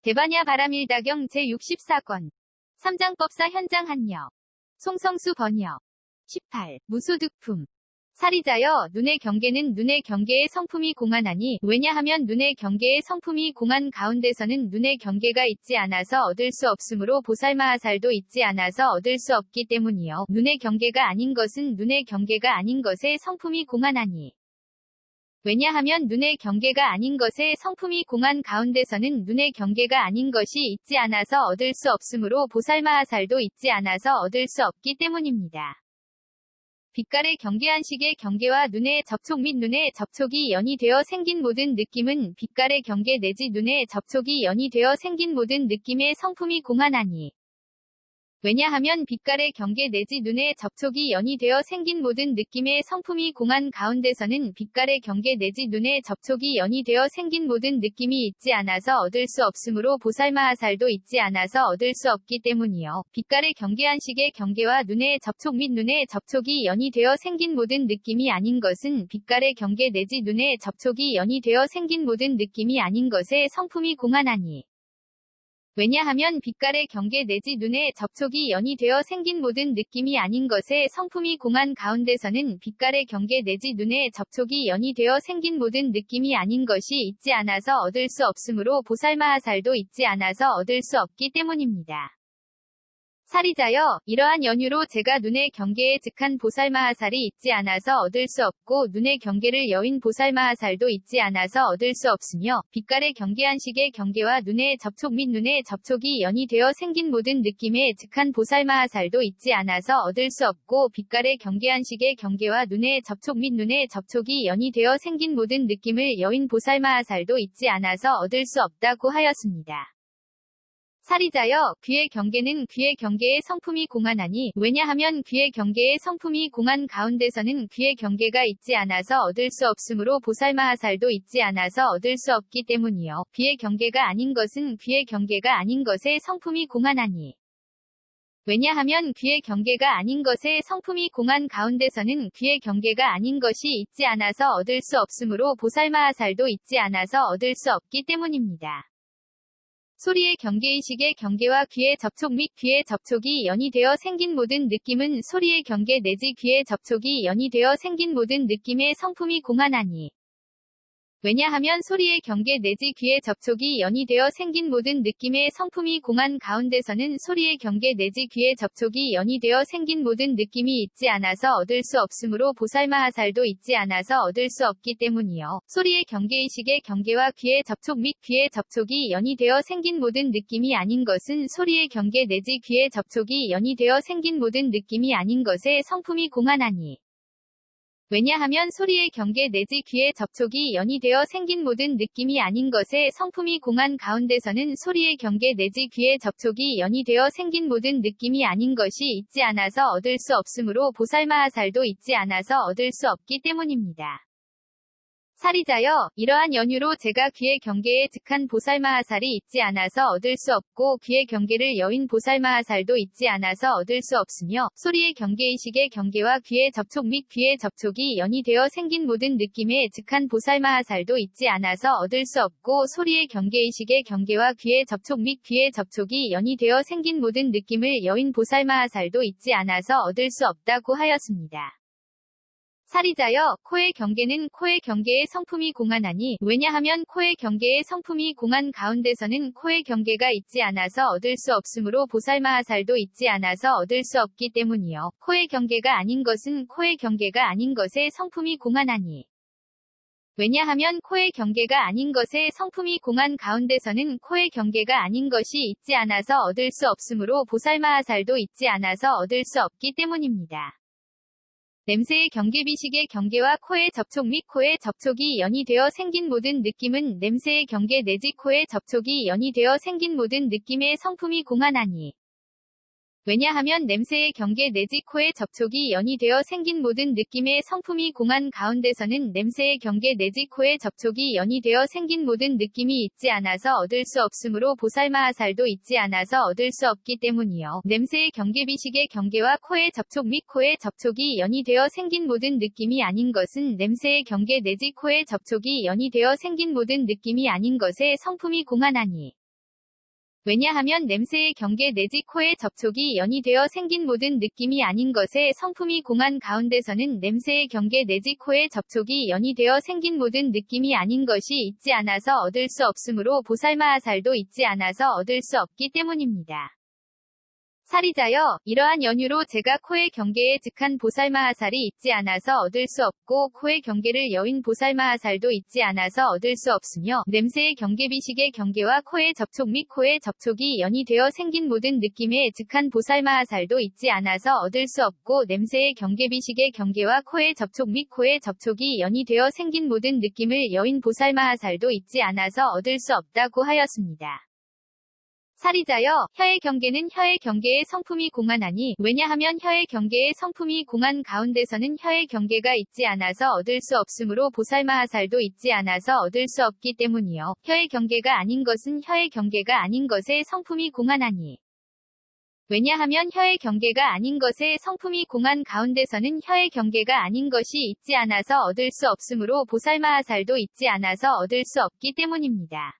대반야 바람일다경 제64권. 삼장법사 현장 한여. 송성수 번역. 18. 무소득품. 사리자여, 눈의 경계는 눈의 경계의 성품이 공한하니, 왜냐하면 눈의 경계의 성품이 공한 가운데서는 눈의 경계가 있지 않아서 얻을 수 없으므로 보살마하살도 있지 않아서 얻을 수 없기 때문이요. 눈의 경계가 아닌 것은 눈의 경계가 아닌 것의 성품이 공한하니. 왜냐하면 눈의 경계가 아닌 것의 성품이 공한 가운데서는 눈의 경계가 아닌 것이 있지 않아서 얻을 수 없으므로 보살마하살도 있지 않아서 얻을 수 없기 때문입니다. 빛깔의 경계한식의 경계와 눈의 접촉 및 눈의 접촉이 연이 되어 생긴 모든 느낌은 빛깔의 경계 내지 눈의 접촉이 연이 되어 생긴 모든 느낌의 성품이 공한하니. 왜냐하면 빛깔의 경계 내지 눈의 접촉이 연이 되어 생긴 모든 느낌의 성품이 공한 가운데서는 빛깔의 경계 내지 눈의 접촉이 연이 되어 생긴 모든 느낌이 있지 않아서 얻을 수 없으므로 보살마하살도 있지 않아서 얻을 수 없기 때문이요. 빛깔의 경계한식의 경계와 눈의 접촉 및 눈의 접촉이 연이 되어 생긴 모든 느낌이 아닌 것은 빛깔의 경계 내지 눈의 접촉이 연이 되어 생긴 모든 느낌이 아닌 것의 성품이 공한하니. 왜냐하면 빛깔의 경계 내지 눈의 접촉이 연이 되어 생긴 모든 느낌이 아닌 것의 성품이 공한 가운데서는 빛깔의 경계 내지 눈의 접촉이 연이 되어 생긴 모든 느낌이 아닌 것이 있지 않아서 얻을 수 없으므로 보살마하살도 있지 않아서 얻을 수 없기 때문입니다. 사리자여, 이러한 연유로 제가 눈의 경계에 즉한 보살마하살이 있지 않아서 얻을 수 없고 눈의 경계를 여인 보살마하살도 있지 않아서 얻을 수 없으며 빛깔의 경계한식의 경계와 눈의 접촉 및 눈의 접촉이 연이 되어 생긴 모든 느낌에 즉한 보살마하살도 있지 않아서 얻을 수 없고 빛깔의 경계한식의 경계와 눈의 접촉 및 눈의 접촉이 연이 되어 생긴 모든 느낌을 여인 보살마하살도 있지 않아서 얻을 수 없다고 하였습니다. 사리자여, 귀의 경계는 귀의 경계의 성품이 공한하니, 왜냐하면 귀의 경계의 성품이 공한 가운데서는 귀의 경계가 있지 않아서 얻을 수 없으므로 보살마하살도 있지 않아서 얻을 수 없기 때문이요. 귀의 경계가 아닌 것은 귀의 경계가 아닌 것의 성품이 공한하니. 왜냐하면 귀의 경계가 아닌 것의 성품이 공한 가운데서는 귀의 경계가 아닌 것이 있지 않아서 얻을 수 없으므로 보살마하살도 있지 않아서 얻을 수 없기 때문입니다. 소리의 경계의식의 경계와 귀의 접촉 및 귀의 접촉이 연이 되어 생긴 모든 느낌은 소리의 경계 내지 귀의 접촉이 연이 되어 생긴 모든 느낌의 성품이 공한하니. 왜냐하면 소리의 경계 내지 귀의 접촉이 연이 되어 생긴 모든 느낌의 성품이 공한 가운데서는 소리의 경계 내지 귀의 접촉이 연이 되어 생긴 모든 느낌이 있지 않아서 얻을 수 없으므로 보살마하살도 있지 않아서 얻을 수 없기 때문이요. 소리의 경계의식의 경계와 귀의 접촉 및 귀의 접촉이 연이 되어 생긴 모든 느낌이 아닌 것은 소리의 경계 내지 귀의 접촉이 연이 되어 생긴 모든 느낌이 아닌 것의 성품이 공한하니. 왜냐하면 소리의 경계 내지 귀의 접촉이 연이 되어 생긴 모든 느낌이 아닌 것의 성품이 공한 가운데서는 소리의 경계 내지 귀의 접촉이 연이 되어 생긴 모든 느낌이 아닌 것이 있지 않아서 얻을 수 없으므로 보살마하살도 있지 않아서 얻을 수 없기 때문입니다. 사리자여, 이러한 연유로 제가 귀의 경계에 즉한 보살마하살이 있지 않아서 얻을 수 없고 귀의 경계를 여인 보살마하살도 있지 않아서 얻을 수 없으며 소리의 경계의식의 경계와 귀의 접촉 및 귀의 접촉이 연이 되어 생긴 모든 느낌에 즉한 보살마하살도 있지 않아서 얻을 수 없고 소리의 경계의식의 경계와 귀의 접촉 및 귀의 접촉이 연이 되어 생긴 모든 느낌을 여인 보살마하살도 있지 않아서 얻을 수 없다고 하였습니다. 사리자여, 코의 경계는 코의 경계의 성품이 공한하니, 왜냐하면 코의 경계의 성품이 공한 가운데서는 코의 경계가 있지 않아서 얻을 수 없으므로 보살마하살도 있지 않아서 얻을 수 없기 때문이요. 코의 경계가 아닌 것은 코의 경계가 아닌 것의 성품이 공한하니. 왜냐하면 코의 경계가 아닌 것의 성품이 공한 가운데서는 코의 경계가 아닌 것이 있지 않아서 얻을 수 없으므로 보살마하살도 있지 않아서 얻을 수 없기 때문입니다. 냄새의 경계비식의 경계와 코의 접촉 및 코의 접촉이 연이 되어 생긴 모든 느낌은 냄새의 경계 내지 코의 접촉이 연이 되어 생긴 모든 느낌의 성품이 공한하니. 왜냐하면 냄새의 경계 내지 코의 접촉이 연이 되어 생긴 모든 느낌의 성품이 공한 가운데서는 냄새의 경계 내지 코의 접촉이 연이 되어 생긴 모든 느낌이 있지 않아서 얻을 수 없으므로 보살마하살도 있지 않아서 얻을 수 없기 때문이요. 냄새의 경계비식의 경계와 코의 접촉 및 코의 접촉이 연이 되어 생긴 모든 느낌이 아닌 것은 냄새의 경계 내지 코의 접촉이 연이 되어 생긴 모든 느낌이 아닌 것의 성품이 공한하니. 왜냐하면 냄새의 경계 내지 코의 접촉이 연이되어 생긴 모든 느낌이 아닌 것에 성품이 공한 가운데서는 냄새의 경계 내지 코의 접촉이 연이되어 생긴 모든 느낌이 아닌 것이 있지 않아서 얻을 수 없으므로 보살마하살도 있지 않아서 얻을 수 없기 때문입니다. 사리자여, 이러한 연유로 제가 코의 경계에 즉한 보살마하살이 있지 않아서 얻을 수 없고 코의 경계를 여인 보살마하살도 있지 않아서 얻을 수 없으며 냄새의 경계 비식의 경계와 코의 접촉 및 코의 접촉이 연이되어 생긴 모든 느낌에 즉한 보살마하살도 있지 않아서 얻을 수 없고 냄새의 경계 비식의 경계와 코의 접촉 및 코의 접촉이 연이되어 생긴 모든 느낌을 여인 보살마하살도 있지 않아서 얻을 수 없다고 하였습니다. 사리자여, 혀의 경계는 혀의 경계의 성품이 공한하니 왜냐하면 혀의 경계의 성품이 공한 가운데서는 혀의 경계가 있지 않아서 얻을 수 없으므로 보살마하살도 있지 않아서 얻을 수 없기 때문이요. 혀의 경계가 아닌 것은 혀의 경계가 아닌 것의 성품이 공한하니 왜냐하면 혀의 경계가 아닌 것의 성품이 공한 가운데서는 혀의 경계가 아닌 것이 있지 않아서 얻을 수 없으므로 보살마하살도 있지 않아서 얻을 수 없기 때문입니다.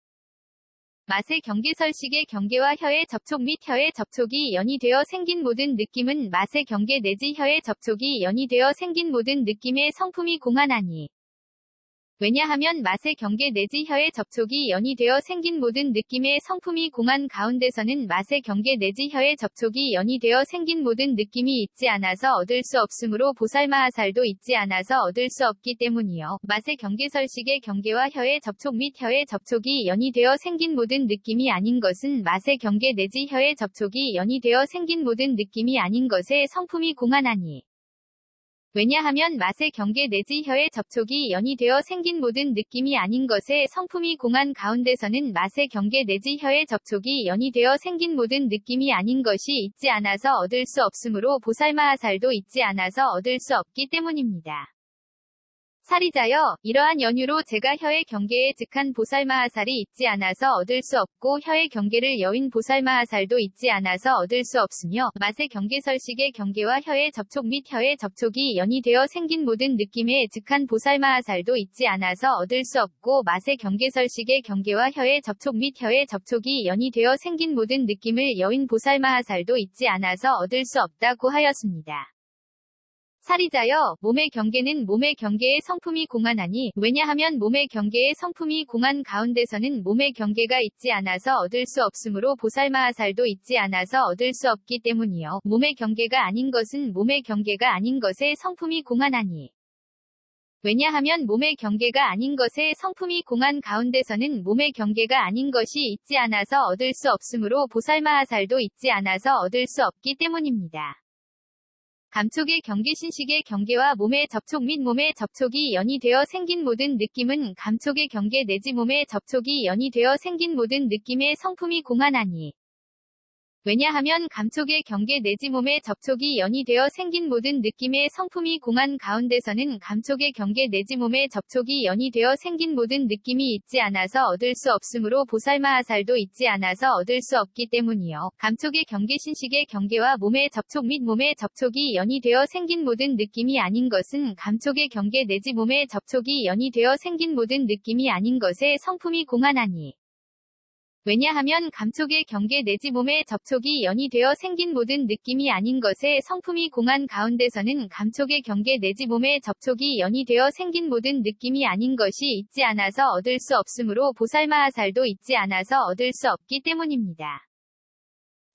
맛의 경계설식의 경계와 혀의 접촉 및 혀의 접촉이 연이되어 생긴 모든 느낌은 맛의 경계 내지 혀의 접촉이 연이되어 생긴 모든 느낌의 성품이 공한하니 왜냐하면 맛의 경계 내지 혀의 접촉이 연이되어 생긴 모든 느낌의 성품이 공한 가운데서는 맛의 경계 내지 혀의 접촉이 연이되어 생긴 모든 느낌이 있지 않아서 얻을 수 없으므로 보살마하살도 있지 않아서 얻을 수 없기 때문이요. 맛의 경계설식의 경계와 혀의 접촉 및 혀의 접촉이 연이되어 생긴 모든 느낌이 아닌 것은 맛의 경계 내지 혀의 접촉이 연이되어 생긴 모든 느낌이 아닌 것의 성품이 공한하니 왜냐하면 맛의 경계 내지 혀의 접촉이 연이되어 생긴 모든 느낌이 아닌 것에 성품이 공한 가운데서는 맛의 경계 내지 혀의 접촉이 연이되어 생긴 모든 느낌이 아닌 것이 있지 않아서 얻을 수 없으므로 보살마하살도 있지 않아서 얻을 수 없기 때문입니다. 사리자여, 이러한 연유로 제가 혀의 경계에 즉한 보살마하살이 있지 않아서 얻을 수 없고 혀의 경계를 여인 보살마하살도 있지 않아서 얻을 수 없으며 맛의 경계설식의 경계와 혀의 접촉 및 혀의 접촉이 연이되어 생긴 모든 느낌에 즉한 보살마하살도 있지 않아서 얻을 수 없고 맛의 경계설식의 경계와 혀의 접촉 및 혀의 접촉이 연이되어 생긴 모든 느낌을 여인 보살마하살도 있지 않아서 얻을 수 없다고 하였습니다. 사리자여, 몸의 경계는 몸의 경계의 성품이 공한하니 왜냐하면 몸의 경계의 성품이 공한 가운데서는 몸의 경계가 있지 않아서 얻을 수 없으므로 보살마하살도 있지 않아서 얻을 수 없기 때문이요. 몸의 경계가 아닌 것은 몸의 경계가 아닌 것의 성품이 공한하니 왜냐하면 몸의 경계가 아닌 것의 성품이 공한 가운데서는 몸의 경계가 아닌 것이 있지 않아서 얻을 수 없으므로 보살마하살도 있지 않아서 얻을 수 없기 때문입니다. 감촉의 경계신식의 경계와 몸의 접촉 및 몸의 접촉이 연이되어 생긴 모든 느낌은 감촉의 경계 내지 몸의 접촉이 연이되어 생긴 모든 느낌의 성품이 공한하니 왜냐하면 감촉의 경계 내지 몸의 접촉이 연이되어 생긴 모든 느낌의 성품이 공한 가운데서는 감촉의 경계 내지 몸의 접촉이 연이되어 생긴 모든 느낌이 있지 않아서 얻을 수 없으므로 보살마하살도 있지 않아서 얻을 수 없기 때문이요. 감촉의 경계신식의 경계와 몸의 접촉 및 몸의 접촉이 연이되어 생긴 모든 느낌이 아닌 것은 감촉의 경계 내지 몸의 접촉이 연이되어 생긴 모든 느낌이 아닌 것에 성품이 공한하니 왜냐하면 감촉의 경계 내지 몸의 접촉이 연이되어 생긴 모든 느낌이 아닌 것에 성품이 공한 가운데서는 감촉의 경계 내지 몸의 접촉이 연이되어 생긴 모든 느낌이 아닌 것이 있지 않아서 얻을 수 없으므로 보살마하살도 있지 않아서 얻을 수 없기 때문입니다.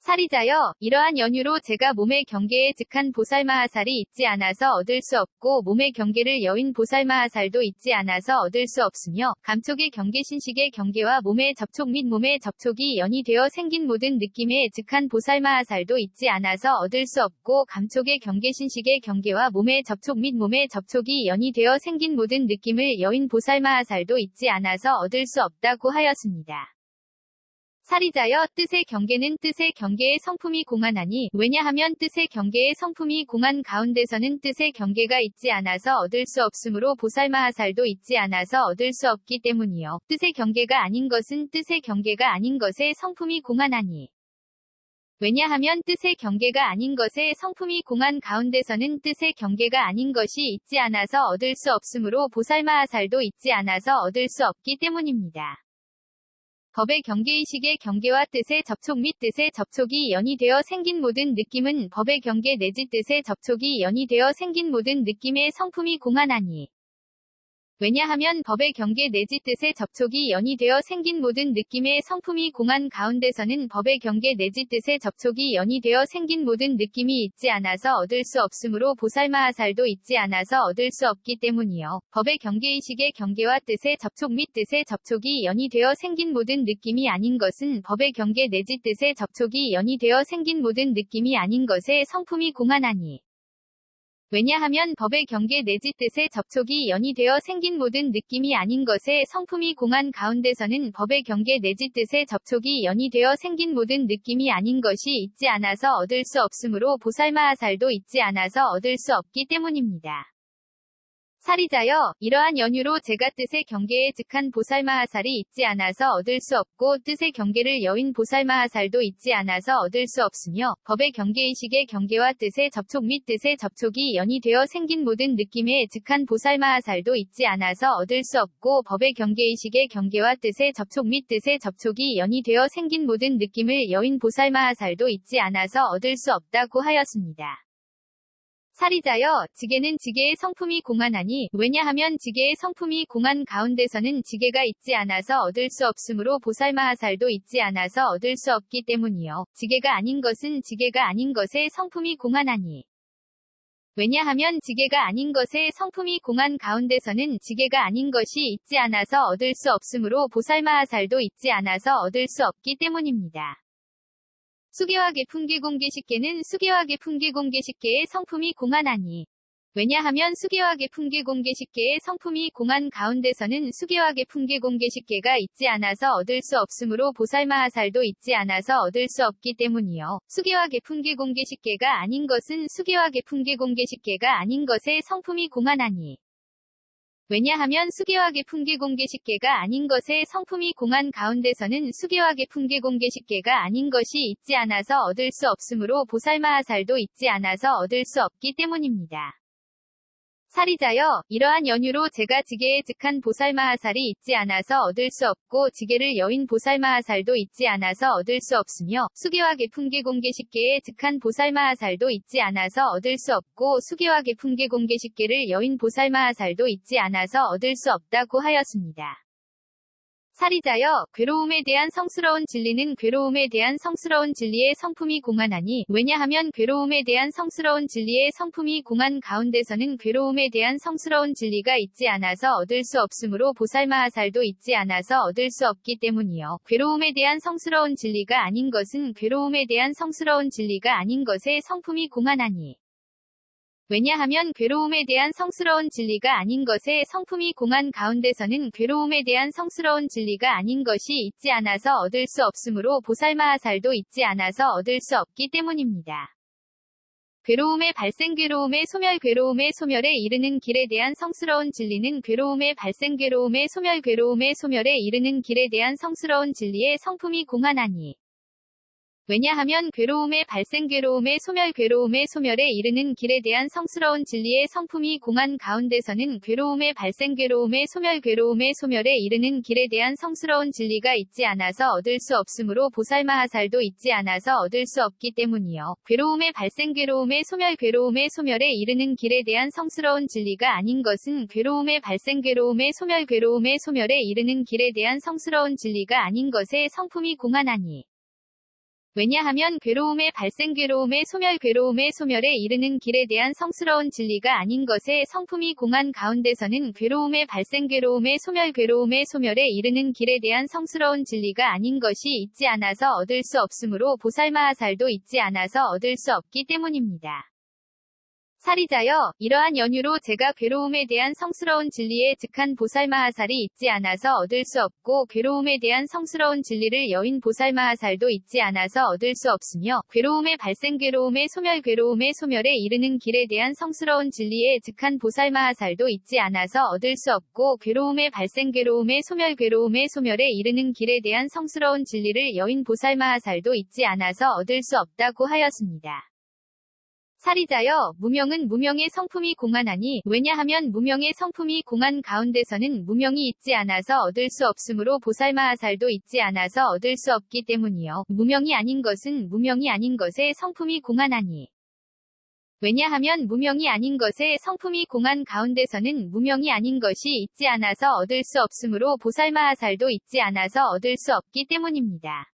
사리자여, 이러한 연유로 제가 몸의 경계에 즉한 보살마하살이 있지 않아서 얻을 수 없고 몸의 경계를 여인 보살마하살도 있지 않아서 얻을 수 없으며 감촉의 경계신식의 경계와 몸의 접촉 및 몸의 접촉이 연이되어 생긴 모든 느낌에 즉한 보살마하살도 있지 않아서 얻을 수 없고 감촉의 경계신식의 경계와 몸의 접촉 및 몸의 접촉이 연이되어 생긴 모든 느낌을 여인 보살마하살도 있지 않아서 얻을 수 없다고 하였습니다. 사리자여, 뜻의 경계는 뜻의 경계의 성품이 공한하니 왜냐하면 뜻의 경계의 성품이 공한 가운데서는 뜻의 경계가 있지 않아서 얻을 수 없으므로 보살마하살도 있지 않아서 얻을 수 없기 때문이요. 뜻의 경계가 아닌 것은 뜻의 경계가 아닌 것의 성품이 공한하니 왜냐하면 뜻의 경계가 아닌 것의 성품이 공한 가운데서는 뜻의 경계가 아닌 것이 있지 않아서 얻을 수 없으므로 보살마하살도 있지 않아서 얻을 수 없기 때문입니다. 법의 경계의식의 경계와 뜻의 접촉 및 뜻의 접촉이 연이되어 생긴 모든 느낌은 법의 경계 내지 뜻의 접촉이 연이되어 생긴 모든 느낌의 성품이 공한하니. 왜냐하면 법의 경계 내지 뜻의 접촉이 연이되어 생긴 모든 느낌의 성품이 공한 가운데서는 법의 경계 내지 뜻의 접촉이 연이되어 생긴 모든 느낌이 있지 않아서 얻을 수 없으므로 보살마하살도 있지 않아서 얻을 수 없기 때문이요. 법의 경계의식의 경계와 뜻의 접촉 및 뜻의 접촉이 연이되어 생긴 모든 느낌이 아닌 것은 법의 경계 내지 뜻의 접촉이 연이되어 생긴 모든 느낌이 아닌 것의 성품이 공한하니. 왜냐하면 법의 경계 내지 뜻의 접촉이 연이되어 생긴 모든 느낌이 아닌 것의 성품이 공한 가운데서는 법의 경계 내지 뜻의 접촉이 연이되어 생긴 모든 느낌이 아닌 것이 있지 않아서 얻을 수 없으므로 보살마하살도 있지 않아서 얻을 수 없기 때문입니다. 사리자여, 이러한 연유로 제가 뜻의 경계에 즉한 보살마하살이 있지 않아서 얻을 수 없고 뜻의 경계를 여인 보살마하살도 있지 않아서 얻을 수 없으며 법의 경계의식의 경계와 뜻의 접촉 및 뜻의 접촉이 연이되어 생긴 모든 느낌에 즉한 보살마하살도 있지 않아서 얻을 수 없고 법의 경계의식의 경계와 뜻의 접촉 및 뜻의 접촉이 연이되어 생긴 모든 느낌을 여인 보살마하살도 있지 않아서 얻을 수 없다고 하였습니다. 사리자여, 지게는 지게의 성품이 공한하니, 왜냐하면 지게의 성품이 공한 가운데서는 지게가 있지 않아서 얻을 수 없으므로 보살마하살도 있지 않아서 얻을 수 없기 때문이요. 지게가 아닌 것은 지게가 아닌 것의 성품이 공한하니. 왜냐하면 지게가 아닌 것의 성품이 공한 가운데서는 지게가 아닌 것이 있지 않아서 얻을 수 없으므로 보살마하살도 있지 않아서 얻을 수 없기 때문입니다. 수계와 개풍계공계식계는 수계와 개풍계공계식계의 성품이 공한하니. 왜냐하면 수계와 개풍계공계식계의 성품이 공한 가운데서는 수계와 개풍계공계식계가 있지 않아서 얻을 수 없으므로 보살마하살도 있지 않아서 얻을 수 없기 때문이요. 수계와 개풍계공계식계가 아닌 것은 수계와 개풍계공계식계가 아닌 것의 성품이 공한하니. 왜냐하면 수계와 개풍계공계식계가 아닌 것의 성품이 공한 가운데서는 수계와 개풍계공계식계가 아닌 것이 있지 않아서 얻을 수 없으므로 보살마하살도 있지 않아서 얻을 수 없기 때문입니다. 사리자여, 이러한 연유로 제가 지게에 즉한 보살마하살이 있지 않아서 얻을 수 없고 지게를 여인 보살마하살도 있지 않아서 얻을 수 없으며 수계와 개풍계공계식계에 즉한 보살마하살도 있지 않아서 얻을 수 없고 수계와 개풍계공계식계를 여인 보살마하살도 있지 않아서 얻을 수 없다고 하였습니다. 사리자여, 괴로움에 대한 성스러운 진리는 괴로움에 대한 성스러운 진리의 성품이 공한하니, 왜냐하면 괴로움에 대한 성스러운 진리의 성품이 공한 가운데서는 괴로움에 대한 성스러운 진리가 있지 않아서 얻을 수 없으므로 보살마하살도 있지 않아서 얻을 수 없기 때문이요. 괴로움에 대한 성스러운 진리가 아닌 것은 괴로움에 대한 성스러운 진리가 아닌 것의 성품이 공한하니. 왜냐하면 괴로움에 대한 성스러운 진리가 아닌 것의 성품이 공한 가운데서는 괴로움에 대한 성스러운 진리가 아닌 것이 있지 않아서 얻을 수 없으므로 보살마하살도 있지 않아서 얻을 수 없기 때문입니다. 괴로움의 발생 괴로움의 소멸 괴로움의 소멸에 이르는 길에 대한 성스러운 진리는 괴로움의 발생 괴로움의 소멸 괴로움의 소멸에 이르는 길에 대한 성스러운 진리의 성품이 공한하니. 왜냐하면 괴로움의 발생 괴로움의 소멸 괴로움의 소멸에 이르는 길에 대한 성스러운 진리의 성품이 공한 가운데서는 괴로움의 발생 괴로움의 소멸 괴로움의 소멸에 이르는 길에 대한 성스러운 진리가 있지 않아서 얻을 수 없으므로 보살마하살도 있지 않아서 얻을 수 없기 때문이요. 괴로움의 발생 괴로움의 소멸 괴로움의 소멸에 이르는 길에 대한 성스러운 진리가 아닌 것은 괴로움의 발생 괴로움의 소멸 괴로움의 소멸에 이르는 길에 대한 성스러운 진리가 아닌 것의 성품이 공한하니. 왜냐하면 괴로움의 발생 괴로움의 소멸 괴로움의 소멸에 이르는 길에 대한 성스러운 진리가 아닌 것의 성품이 공한 가운데서는 괴로움의 발생 괴로움의 소멸 괴로움의 소멸에 이르는 길에 대한 성스러운 진리가 아닌 것이 있지 않아서 얻을 수 없으므로 보살마하살도 있지 않아서 얻을 수 없기 때문입니다. 사리자여, 이러한 연유로 제가 괴로움에 대한 성스러운 진리에 즉한 보살마하살이 있지 않아서 얻을 수 없고 괴로움에 대한 성스러운 진리를 여인 보살마하살도 있지 않아서 얻을 수 없으며 괴로움의 발생 괴로움의 소멸 괴로움의 소멸에 이르는 길에 대한 성스러운 진리에 즉한 보살마하살도 있지 않아서 얻을 수 없고 괴로움의 발생 괴로움의 소멸 괴로움의 소멸에 이르는 길에 대한 성스러운 진리를 여인 보살마하살도 있지 않아서 얻을 수 없다고 하였습니다. 사리자여, 무명은 무명의 성품이 공한하니, 왜냐하면 무명의 성품이 공한 가운데서는 무명이 있지 않아서 얻을 수 없으므로 보살마하살도 있지 않아서 얻을 수 없기 때문이요. 무명이 아닌 것은 무명이 아닌 것의 성품이 공한하니. 왜냐하면 무명이 아닌 것의 성품이 공한 가운데서는 무명이 아닌 것이 있지 않아서 얻을 수 없으므로 보살마하살도 있지 않아서 얻을 수 없기 때문입니다.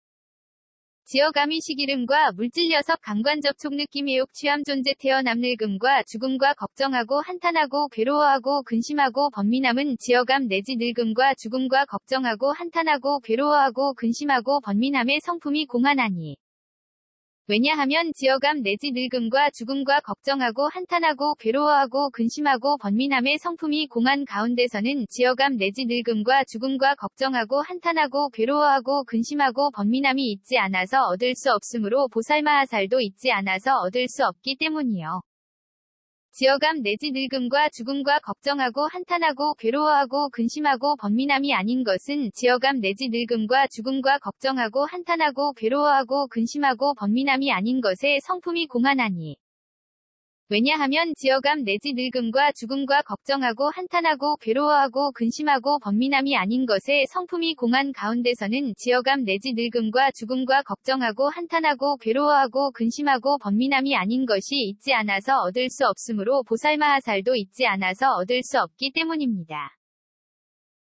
지어가미시기름과 물질녀석 강관접촉 느낌의욕 취함 존재 태어남 늙음과 죽음과 걱정하고 한탄하고 괴로워하고 근심하고 번민함은 지어감 내지 늙음과 죽음과 걱정하고 한탄하고 괴로워하고 근심하고 번민함의 성품이 공한하니. 왜냐하면 지어감 내지 늙음과 죽음과 걱정하고 한탄하고 괴로워하고 근심하고 번민함의 성품이 공한 가운데서는 지어감 내지 늙음과 죽음과 걱정하고 한탄하고 괴로워하고 근심하고 번민함이 있지 않아서 얻을 수 없으므로 보살마하살도 있지 않아서 얻을 수 없기 때문이요. 지어감 내지 늙음과 죽음과 걱정하고 한탄하고 괴로워하고 근심하고 번민함이 아닌 것은 지어감 내지 늙음과 죽음과 걱정하고 한탄하고 괴로워하고 근심하고 번민함이 아닌 것의 성품이 공한하니. 왜냐하면 지어감 내지 늙음과 죽음과 걱정하고 한탄하고 괴로워하고 근심하고 번민함이 아닌 것의 성품이 공한 가운데서는 지어감 내지 늙음과 죽음과 걱정하고 한탄하고 괴로워하고 근심하고 번민함이 아닌 것이 있지 않아서 얻을 수 없으므로 보살마하살도 있지 않아서 얻을 수 없기 때문입니다.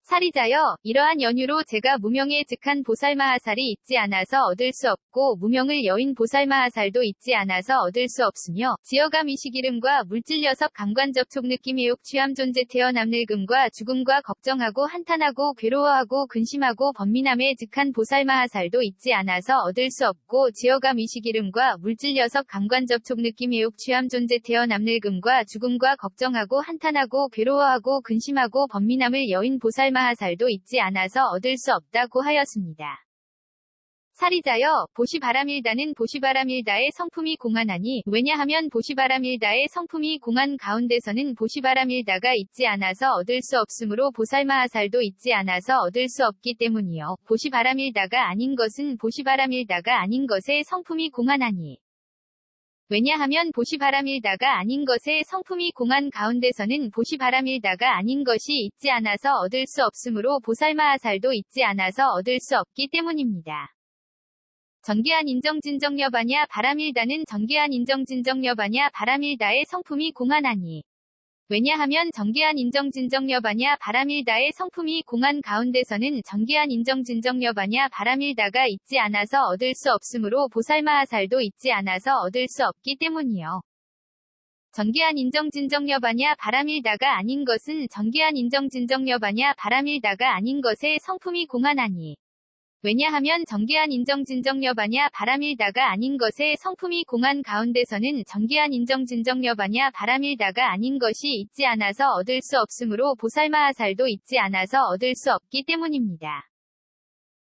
사리자여, 이러한 연유로 제가 무명에 즉한 보살마하살이 있지 않아서 얻을 수 없고 무명을 여인 보살마하살도 있지 않아서 얻을 수 없으며 지어감 이시기름과 물질녀석 강관접촉 느낌의욕 취함 존재 태어남 늙음과 죽음과 걱정하고 한탄하고 괴로워하고 근심하고 번민함에 즉한 보살마하살도 있지 않아서 얻을 수 없고 지어감 이시기름과 물질녀석 강관접촉 느낌의욕 취함 존재 태어남 늙음과 죽음과 걱정하고 한탄하고 괴로워하고 근심하고 번민함을 여인 보살마하살도 있지 않아서 얻을 수 없다고 하였습니다. 사리자여, 보시바라밀다는 보시바라밀다의 성품이 공한하니, 왜냐하면 보시바라밀다의 성품이 공한 가운데서는 보시바라밀다가 있지 않아서 얻을 수 없으므로 보살마하살도 있지 않아서 얻을 수 없기 때문이요. 보시바라밀다가 아닌 것은 보시바라밀다가 아닌 것의 성품이 공한하니. 왜냐하면 보시바라밀다가 아닌 것의 성품이 공한 가운데서는 보시바라밀다가 아닌 것이 있지 않아서 얻을 수 없으므로 보살마하살도 있지 않아서 얻을 수 없기 때문입니다. 정기한 인정진정여바냐 바라밀다는 정기한 인정진정여바냐 바라밀다의 성품이 공한하니. 왜냐하면 정기한 인정진정여바냐 바라밀다의 성품이 공한 가운데서는 정기한 인정진정여바냐 바라밀다가 있지 않아서 얻을 수 없으므로 보살마하살도 있지 않아서 얻을 수 없기 때문이요. 정기한 인정진정여바냐 바라밀다가 아닌 것은 정기한 인정진정여바냐 바라밀다가 아닌 것의 성품이 공한하니. 왜냐하면 정기한 인정진정여바냐 바라밀다가 아닌 것의 성품이 공한 가운데서는 정기한 인정진정여바냐 바라밀다가 아닌 것이 있지 않아서 얻을 수 없으므로 보살마하살도 있지 않아서 얻을 수 없기 때문입니다.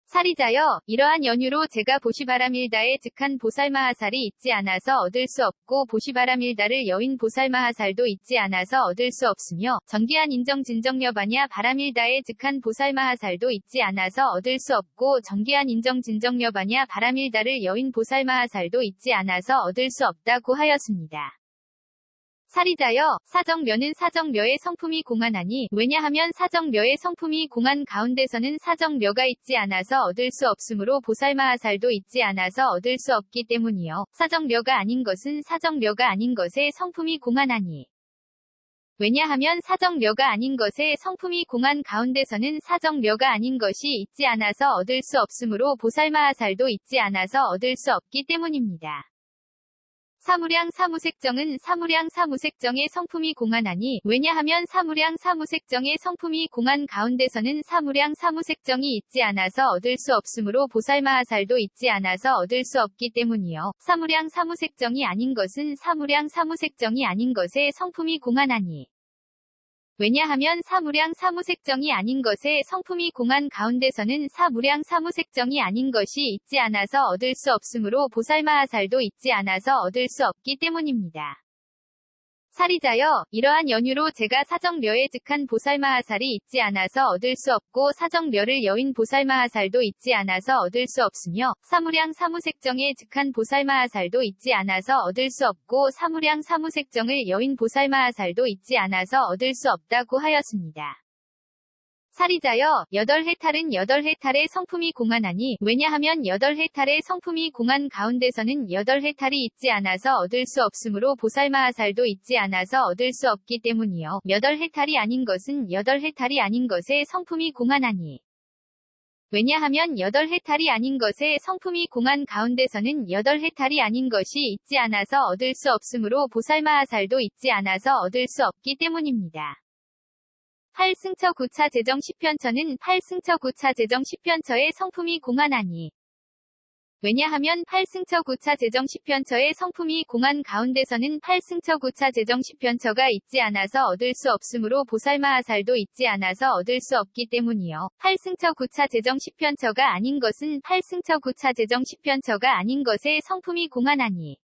사리자여, 이러한 연유로 제가 보시바라밀다에 즉한 보살마하살이 있지 않아서 얻을 수 없고 보시바라밀다를 여인 보살마하살도 있지 않아서 얻을 수 없으며 정기한 인정진정여바냐 바라밀다에 즉한 보살마하살도 있지 않아서 얻을 수 없고 정기한 인정진정여바냐 바라밀다를 여인 보살마하살도 있지 않아서 얻을 수 없다고 하였습니다. 사리자여, 사정묘는 사정묘의 성품이 공한하니, 왜냐하면 사정묘의 성품이 공한 가운데서는 사정묘가 있지 않아서 얻을 수 없으므로 보살마하살도 있지 않아서 얻을 수 없기 때문이요. 사정묘가 아닌 것은 사정묘가 아닌 것의 성품이 공한하니. 왜냐하면 사정묘가 아닌 것의 성품이 공한 가운데서는 사정묘가 아닌 것이 있지 않아서 얻을 수 없으므로 보살마하살도 있지 않아서 얻을 수 없기 때문입니다. 사무량 사무색정은 사무량 사무색정의 성품이 공한하니, 왜냐하면 사무량 사무색정의 성품이 공한 가운데서는 사무량 사무색정이 있지 않아서 얻을 수 없으므로 보살마하살도 있지 않아서 얻을 수 없기 때문이요. 사무량 사무색정이 아닌 것은 사무량 사무색정이 아닌 것의 성품이 공한하니. 왜냐하면 사무량 사무색정이 아닌 것의 성품이 공한 가운데서는 사무량 사무색정이 아닌 것이 있지 않아서 얻을 수 없으므로 보살마하살도 있지 않아서 얻을 수 없기 때문입니다. 사리자여, 이러한 연유로 제가 사정려에 즉한 보살마하살이 있지 않아서 얻을 수 없고 사정려를 여인 보살마하살도 있지 않아서 얻을 수 없으며 사무량 사무색정에 즉한 보살마하살도 있지 않아서 얻을 수 없고 사무량 사무색정을 여인 보살마하살도 있지 않아서 얻을 수 없다고 하였습니다. 사리자여, 8해탈은 8해탈의 성품이 공한하니 왜냐하면 8해탈의 성품이 공한 가운데서는 8해탈이 있지 않아서 얻을 수 없으므로 보살마하살도 있지 않아서 얻을 수 없기 때문이요. 8해탈이 아닌 것은 8해탈이 아닌 것의 성품이 공한하니 왜냐하면 8해탈이 아닌 것의 성품이 공한 가운데서는 8해탈이 아닌 것이 있지 않아서 얻을 수 없으므로 보살마하살도 있지 않아서 얻을 수 없기 때문입니다. 8승처 9차 재정 10편처는 8승처 9차 재정 10편처의 성품이 공한하니 왜냐하면 8승처 9차 재정 10편처의 성품이 공한 가운데서는 8승처 9차 재정 10편처가 있지 않아서 얻을 수 없으므로 보살마하살도 있지 않아서 얻을 수 없기 때문이요. 8승처 9차 재정 10편처가 아닌 것은 8승처 9차 재정 10편처가 아닌 것의 성품이 공한하니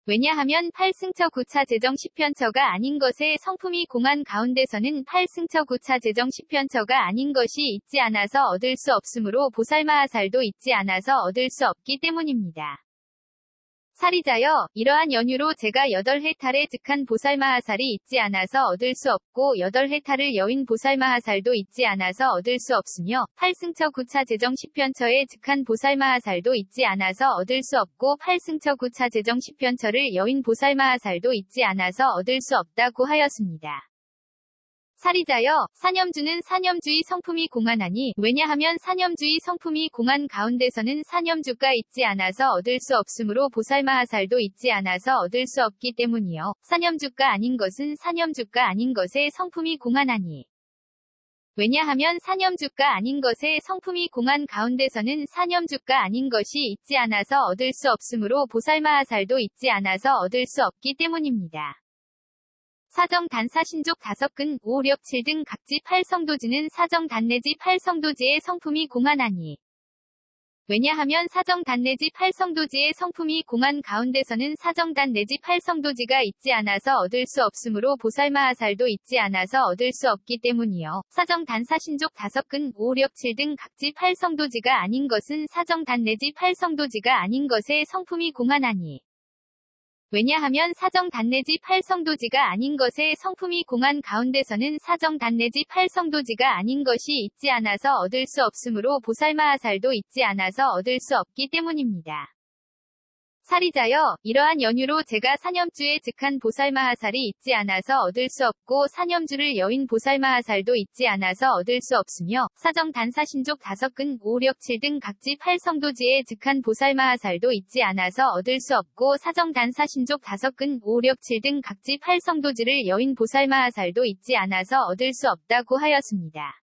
왜냐하면 8승처 9차 재정 10편처가 아닌 것의 성품이 공한 가운데서는 8승처 9차 재정 10편처가 아닌 것이 있지 않아서 얻을 수 없으므로 보살마하살도 있지 않아서 얻을 수 없기 때문입니다. 사리자여, 이러한 연유로 제가 8해탈에 즉한 보살마하살이 있지 않아서 얻을 수 없고 8해탈을 여인 보살마하살도 있지 않아서 얻을 수 없으며 8승처 9차 재정 10편처에 즉한 보살마하살도 있지 않아서 얻을 수 없고 8승처 9차 재정 10편처를 여인 보살마하살도 있지 않아서 얻을 수 없다고 하였습니다. 사리자여, 사념주는 사념주의 성품이 공한하니 왜냐하면 사념주의 성품이 공한 가운데서는 사념주가 있지 않아서 얻을 수 없으므로 보살마하살도 있지 않아서 얻을 수 없기 때문이요. 사념주가 아닌 것은 사념주가 아닌 것의 성품이 공한하니 왜냐하면 사념주가 아닌 것의 성품이 공한 가운데서는 사념주가 아닌 것이 있지 않아서 얻을 수 없으므로 보살마하살도 있지 않아서 얻을 수 없기 때문입니다. 사정 단사신족 5근 5, 력 7 등 각지 8성도지는 사정 단 내지 8성도지의 성품이 공한하니 왜냐하면 사정 단 내지 8성도지의 성품이 공한 가운데서는 사정 단 내지 8성도지가 있지 않아서 얻을 수 없으므로 보살마하살도 있지 않아서 얻을 수 없기 때문이요. 사정 단사신족 5근 5, 력 7 등 각지 8성도지가 아닌 것은 사정 단 내지 8성도지가 아닌 것의 성품이 공한하니 왜냐하면 사정 단 내지 8성도지가 아닌 것의 성품이 공한 가운데서는 사정 단 내지 8성도지가 아닌 것이 있지 않아서 얻을 수 없으므로 보살마하살도 있지 않아서 얻을 수 없기 때문입니다. 사리자여, 이러한 연유로 제가 사념주에 즉한 보살마하살이 있지 않아서 얻을 수 없고 사념주를 여인 보살마하살도 있지 않아서 얻을 수 없으며 사정 단사신족 5근 5, 력 7 등 각지 8성도지에 즉한 보살마하살도 있지 않아서 얻을 수 없고 사정 단사신족 5근 5, 력 7 등 각지 8성도지를 여인 보살마하살도 있지 않아서 얻을 수 없다고 하였습니다.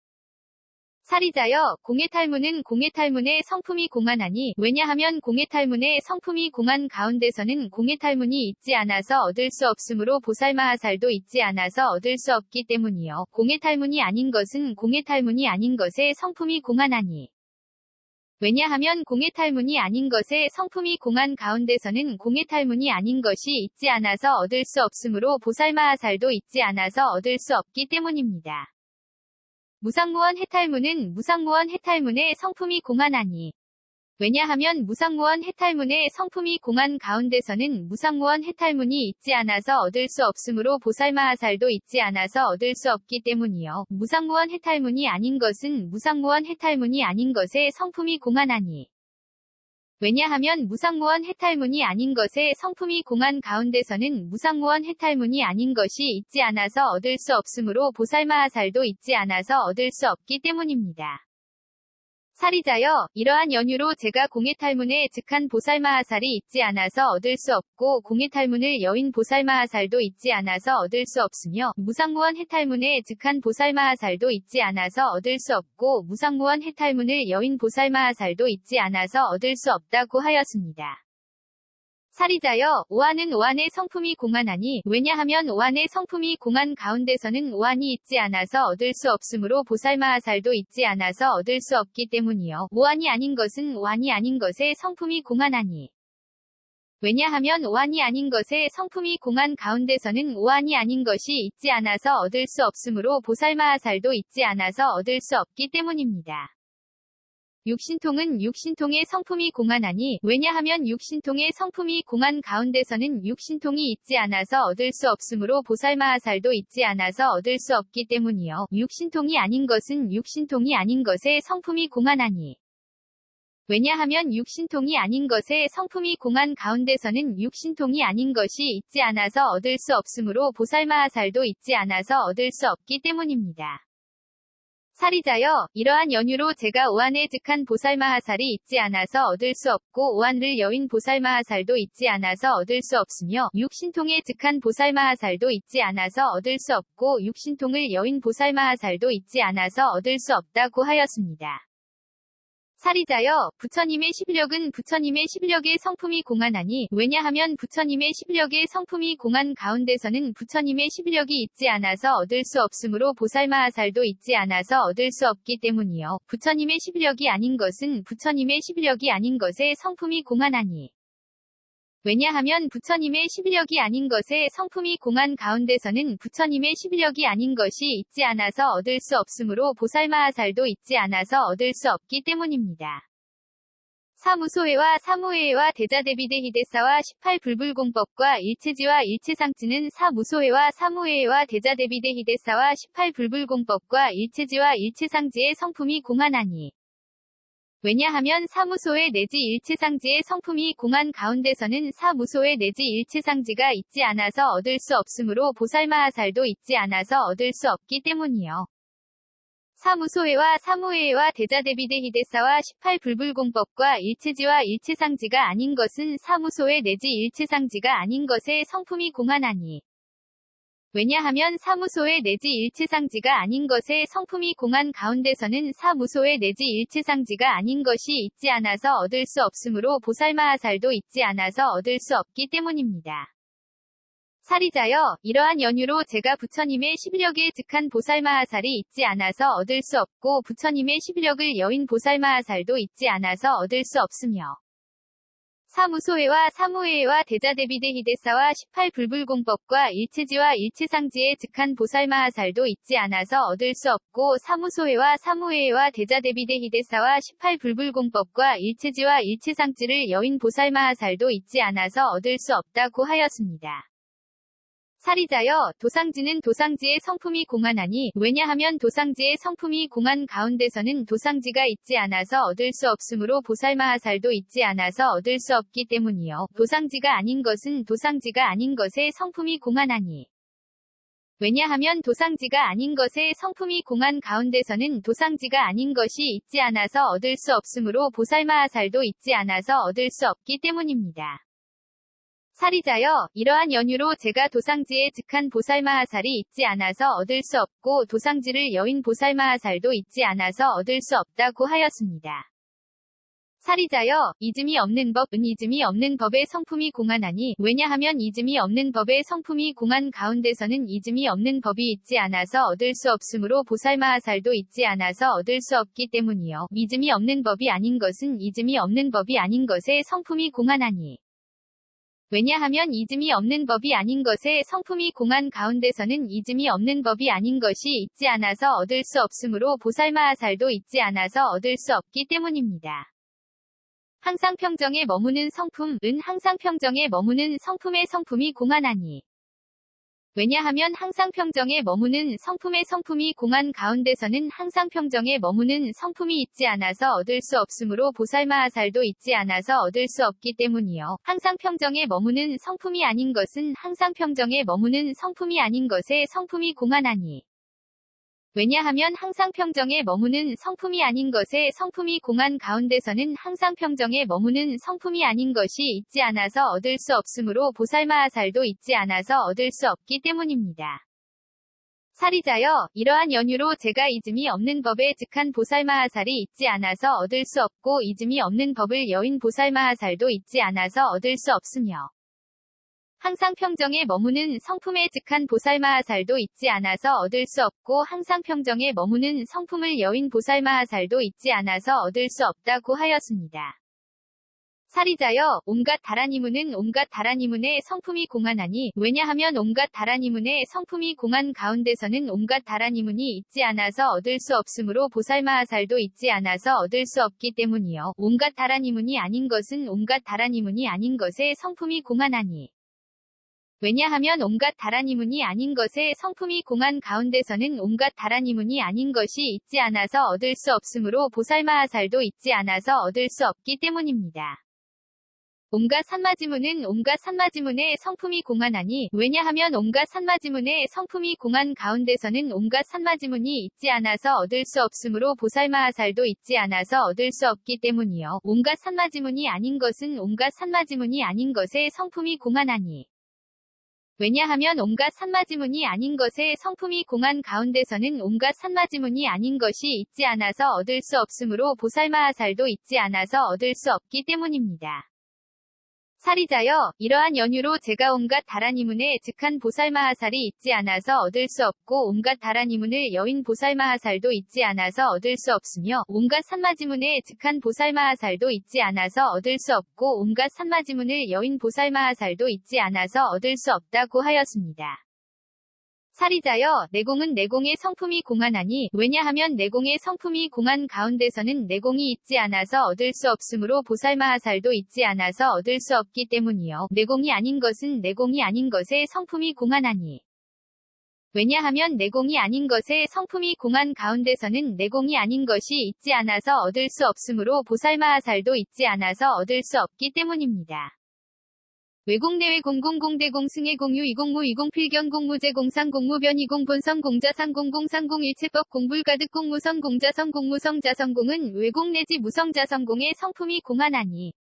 사리자여, 공해탈문은 공해탈문의 성품이 공한하니 왜냐하면 공해탈문의 성품이 공한 가운데서는 공해탈문이 있지 않아서 얻을 수 없으므로 보살마하살도 있지 않아서 얻을 수 없기 때문이요. 공해탈문이 아닌 것은 공해탈문이 아닌 것의 성품이 공한하니 왜냐하면 공해탈문이 아닌 것의 성품이 공한 가운데서는 공해탈문이 아닌 것이 있지 않아서 얻을 수 없으므로 보살마하살도 있지 않아서 얻을 수 없기 때문입니다. 무상무원 해탈문은 무상무원 해탈문의 성품이 공한하니 왜냐하면 무상무원 해탈문의 성품이 공한 가운데서는 무상무원 해탈문이 있지 않아서 얻을 수 없으므로 보살마하살도 있지 않아서 얻을 수 없기 때문이요. 무상무원 해탈문이 아닌 것은 무상무원 해탈문이 아닌 것의 성품이 공한하니 왜냐하면 무상무원 해탈문이 아닌 것의 성품이 공한 가운데서는 무상무원 해탈문이 아닌 것이 있지 않아서 얻을 수 없으므로 보살마하살도 있지 않아서 얻을 수 없기 때문입니다. 사리자여, 이러한 연유로 제가 공해탈문에 즉한 보살마하살이 있지 않아서 얻을 수 없고 공해탈문을 여인 보살마하살도 있지 않아서 얻을 수 없으며 무상무원 해탈문에 즉한 보살마하살도 있지 않아서 얻을 수 없고 무상무원 해탈문을 여인 보살마하살도 있지 않아서 얻을 수 없다고 하였습니다. 사리자여, 오한은 오한의 성품이 공한하니 왜냐하면 오한의 성품이 공한 가운데서는 오한이 있지 않아서 얻을 수 없으므로 보살마하살도 있지 않아서 얻을 수 없기 때문이요. 오한이 아닌 것은 오한이 아닌 것의 성품이 공한하니 왜냐하면 오한이 아닌 것에 성품이 공한 가운데서는 오한이 아닌 것이 있지 않아서 얻을 수 없으므로 보살마하살도 있지 않아서 얻을 수 없기 때문입니다. 육신통은 육신통의 성품이 공한하니 왜냐하면 육신통의 성품이 공한 가운데서는 육신통이 있지 않아서 얻을 수 없으므로 보살마하살도 있지 않아서 얻을 수 없기 때문이요. 육신통이 아닌 것은 육신통이 아닌 것에 성품이 공한하니 왜냐하면 육신통이 아닌 것에 성품이 공한 가운데서는 육신통이 아닌 것이 있지 않아서 얻을 수 없으므로 보살마하살도 있지 않아서 얻을 수 없기 때문입니다. 사리자여, 이러한 연유로 제가 오한에 즉한 보살마하살이 있지 않아서 얻을 수 없고 오한을 여인 보살마하살도 있지 않아서 얻을 수 없으며 육신통에 즉한 보살마하살도 있지 않아서 얻을 수 없고 육신통을 여인 보살마하살도 있지 않아서 얻을 수 없다고 하였습니다. 사리자여, 부처님의 십력은 부처님의 십력의 성품이 공한하니 왜냐하면 부처님의 십력의 성품이 공한 가운데서는 부처님의 십력이 있지 않아서 얻을 수 없으므로 보살마하살도 있지 않아서 얻을 수 없기 때문이요. 부처님의 십력이 아닌 것은 부처님의 십력이 아닌 것에 성품이 공한하니 왜냐하면 부처님의 십력이 아닌 것에 성품이 공한 가운데서는 부처님의 십력이 아닌 것이 있지 않아서 얻을 수 없으므로 보살마하살도 있지 않아서 얻을 수 없기 때문입니다. 사무소회와 사무회와 대자대비대히대사와 18불불공법과 일체지와 일체상지는 사무소회와 사무회와 대자대비대히대사와 18불불공법과 일체지와 일체상지의 성품이 공한하니 왜냐하면 사무소회 내지 일체상지의 성품이 공한 가운데서는 사무소회 내지 일체상지가 있지 않아서 얻을 수 없으므로 보살마하살도 있지 않아서 얻을 수 없기 때문이요. 사무소회와 사무회와 대자대비대히대사와 18불불공법과 일체지와 일체상지가 아닌 것은 사무소회 내지 일체상지가 아닌 것에 성품이 공한하니 왜냐하면 사무소회 내지 일체상지가 아닌 것에 성품이 공한 가운데서는 사무소회 내지 일체상지가 아닌 것이 있지 않아서 얻을 수 없으므로 보살마하살도 있지 않아서 얻을 수 없기 때문입니다. 사리자여, 이러한 연유로 제가 부처님의 십력에 즉한 보살마하살이 있지 않아서 얻을 수 없고 부처님의 십력을 여인 보살마하살도 있지 않아서 얻을 수 없으며 사무소회와 사무회와 대자대비대히대사와 18불불공법과 일체지와 일체상지에 즉한 보살마하살도 있지 않아서 얻을 수 없고 사무소회와 사무회와 대자대비대히대사와 18불불공법과 일체지와 일체상지를 여인 보살마하살도 있지 않아서 얻을 수 없다고 하였습니다. 사리자여, 도상지는 도상지의 성품이 공한하니 왜냐하면 도상지의 성품이 공한 가운데서는 도상지가 있지 않아서 얻을 수 없으므로 보살마하살도 있지 않아서 얻을 수 없기 때문이요. 도상지가 아닌 것은 도상지가 아닌 것에 성품이 공한하니 왜냐하면 도상지가 아닌 것에 성품이 공한 가운데서는 도상지가 아닌 것이 있지 않아서 얻을 수 없으므로 보살마하살도 있지 않아서 얻을 수 없기 때문입니다. 사리자여, 이러한 연유로 제가 도상지에 즉한 보살마하살이 있지 않아서 얻을 수 없고 도상지를 여인 보살마하살도 있지 않아서 얻을 수 없다고 하였습니다. 사리자여, 이즘이 없는 법은 이즘이 없는 법의 성품이 공한하니 왜냐하면 이즘이 없는 법의 성품이 공한 가운데서는 이즘이 없는 법이 있지 않아서 얻을 수 없으므로 보살마하살도 있지 않아서 얻을 수 없기 때문이요. 이즘이 없는 법이 아닌 것은 이즘이 없는 법이 아닌 것에 성품이 공한하니 왜냐하면 이즘이 없는 법이 아닌 것에 성품이 공한 가운데서는 이즘이 없는 법이 아닌 것이 있지 않아서 얻을 수 없으므로 보살마하살도 있지 않아서 얻을 수 없기 때문입니다. 항상 평정에 머무는 성품은 항상 평정에 머무는 성품의 성품이 공한하니 왜냐하면 항상 평정에 머무는 성품의 성품이 공한 가운데서는 항상 평정에 머무는 성품이 있지 않아서 얻을 수 없으므로 보살마하살도 있지 않아서 얻을 수 없기 때문이요. 항상 평정에 머무는 성품이 아닌 것은 항상 평정에 머무는 성품이 아닌 것에 성품이 공한하니 왜냐하면 항상 평정에 머무는 성품이 아닌 것에 성품이 공한 가운데서는 항상 평정에 머무는 성품이 아닌 것이 있지 않아서 얻을 수 없으므로 보살마하살도 있지 않아서 얻을 수 없기 때문입니다. 사리자여, 이러한 연유로 제가 이즘이 없는 법에 즉한 보살마하살이 있지 않아서 얻을 수 없고 이즘이 없는 법을 여인 보살마하살도 있지 않아서 얻을 수 없으며 항상 평정에 머무는 성품에 즉한 보살마하살도 있지 않아서 얻을 수 없고 항상 평정에 머무는 성품을 여인 보살마하살도 있지 않아서 얻을 수 없다고 하였습니다. 살이자여 온갖 다라니문은 온갖 다라니문의 성품이 공한하니 왜냐하면 온갖 다라니문의 성품이 공한 가운데서는 온갖 다라니문이 있지 않아서 얻을 수 없으므로 보살마하살도 있지 않아서 얻을 수 없기 때문이요. 온갖 다라니문이 아닌 것은 온갖 다라니문이 아닌 것의 성품이 공한하니 왜냐하면 온갖 다라니문이 아닌 것의 성품이 공한 가운데서는 온갖 다라니문이 아닌 것이 있지 않아서 얻을 수 없으므로 보살마하살도 있지 않아서 얻을 수 없기 때문입니다. 온갖 산마지문은 온갖 산마지문의 성품이 공한하니 왜냐하면 온갖 산마지문의 성품이 공한 가운데서는 온갖 산마지문이 있지 않아서 얻을 수 없으므로 보살마하살도 있지 않아서 얻을 수 없기 때문이요. 온갖 산마지문이 아닌 것은 온갖 산마지문이 아닌 것의 성품이 공한하니 왜냐하면 온갖 산마지문이 아닌 것의 성품이 공한 가운데서는 온갖 산마지문이 아닌 것이 있지 않아서 얻을 수 없으므로 보살마하살도 있지 않아서 얻을 수 없기 때문입니다. 살이자여 이러한 연유로 제가 온갖 다라니문에 즉한 보살마하살이 있지 않아서 얻을 수 없고 온갖 다라니문을 여인 보살마하살도 있지 않아서 얻을 수 없으며 온갖 산마지문에 즉한 보살마하살도 있지 않아서 얻을 수 없고 온갖 산마지문을 여인 보살마하살도 있지 않아서 얻을 수 없다고 하였습니다. 살이자여 내공은 내공의 성품이 공한하니 왜냐하면 내공의 성품이 공한 가운데서는 내공이 있지 않아서 얻을 수 없으므로 보살마하살도 있지 않아서 얻을 수 없기 때문이요. 내공이 아닌 것은 내공이 아닌 것의 성품이 공한하니 왜냐하면 내공이 아닌 것의 성품이 공한 가운데서는 내공이 아닌 것이 있지 않아서 얻을 수 없으므로 보살마하살도 있지 않아서 얻을 수 없기 때문입니다. 외공내외 공공공대 공승의 공유 이공무 이공필견 공무제 공상 공무변 이공본성 공자상 공공상공 일체법 공불가득 공무성 공자성 공무성 자성공은 외공 내지 무성 자성공의 성품이 공한하니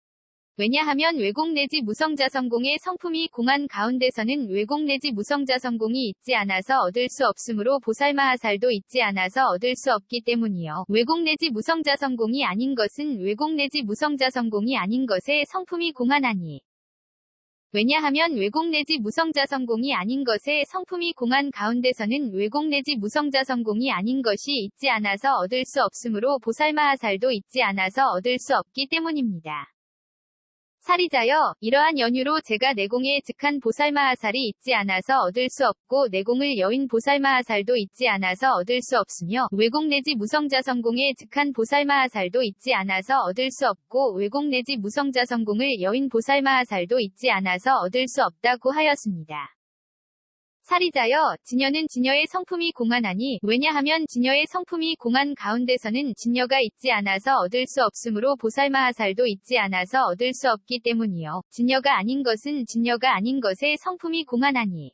왜냐하면 외공 내지 무성 자성공의 성품이 공한 가운데서는 외공 내지 무성 자성공이 있지 않아서 얻을 수 없으므로 보살마하살도 있지 않아서 얻을 수 없기 때문이요. 외공 내지 무성 자성공이 아닌 것은 외공 내지 무성 자성공이 아닌 것의 성품이 공한하니 왜냐하면 외공 내지 무성자성공이 아닌 것의 성품이 공한 가운데서는 외공 내지 무성자성공이 아닌 것이 있지 않아서 얻을 수 없으므로 보살마하살도 있지 않아서 얻을 수 없기 때문입니다. 살이자여 이러한 연유로 제가 내공에 즉한 보살마하살이 있지 않아서 얻을 수 없고 내공을 여인 보살마하살도 있지 않아서 얻을 수 없으며 외공 내지 무성자성공에 즉한 보살마하살도 있지 않아서 얻을 수 없고 외공 내지 무성자성공을 여인 보살마하살도 있지 않아서 얻을 수 없다고 하였습니다. 살이자여 진여는 진여의 성품이 공한하니 왜냐하면 진여의 성품이 공한 가운데서는 진여가 있지 않아서 얻을 수 없으므로 보살마하살도 있지 않아서 얻을 수 없기 때문이요. 진여가 아닌 것은 진여가 아닌 것의 성품이 공한하니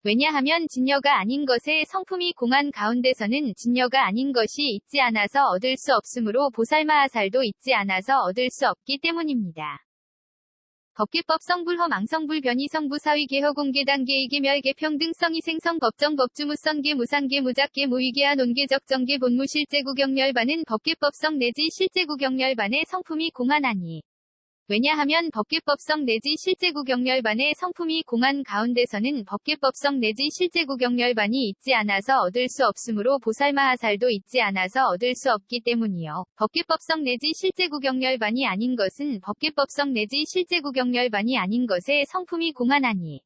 왜냐하면 진여가 아닌 것의 성품이 공한 가운데서는 진여가 아닌 것이 있지 않아서 얻을 수 없으므로 보살마하살도 있지 않아서 얻을 수 없기 때문입니다. 법계법성 불허망성 불변이 성부 사위 개허 공개 단계 이계 멸계 평등성 이생성 법정 법주무성계 무상계 무작계 무위계하 논계 적정계 본무 실제구경열반은 법계법성 내지 실제구경열반의 성품이 공한하니 왜냐하면 법계법성 내지 실제구경열반의 성품이 공한 가운데서는 법계법성 내지 실제구경열반이 있지 않아서 얻을 수 없으므로 보살마하살도 있지 않아서 얻을 수 없기 때문이요. 법계법성 내지 실제구경열반이 아닌 것은 법계법성 내지 실제구경열반이 아닌 것의 성품이 공한하니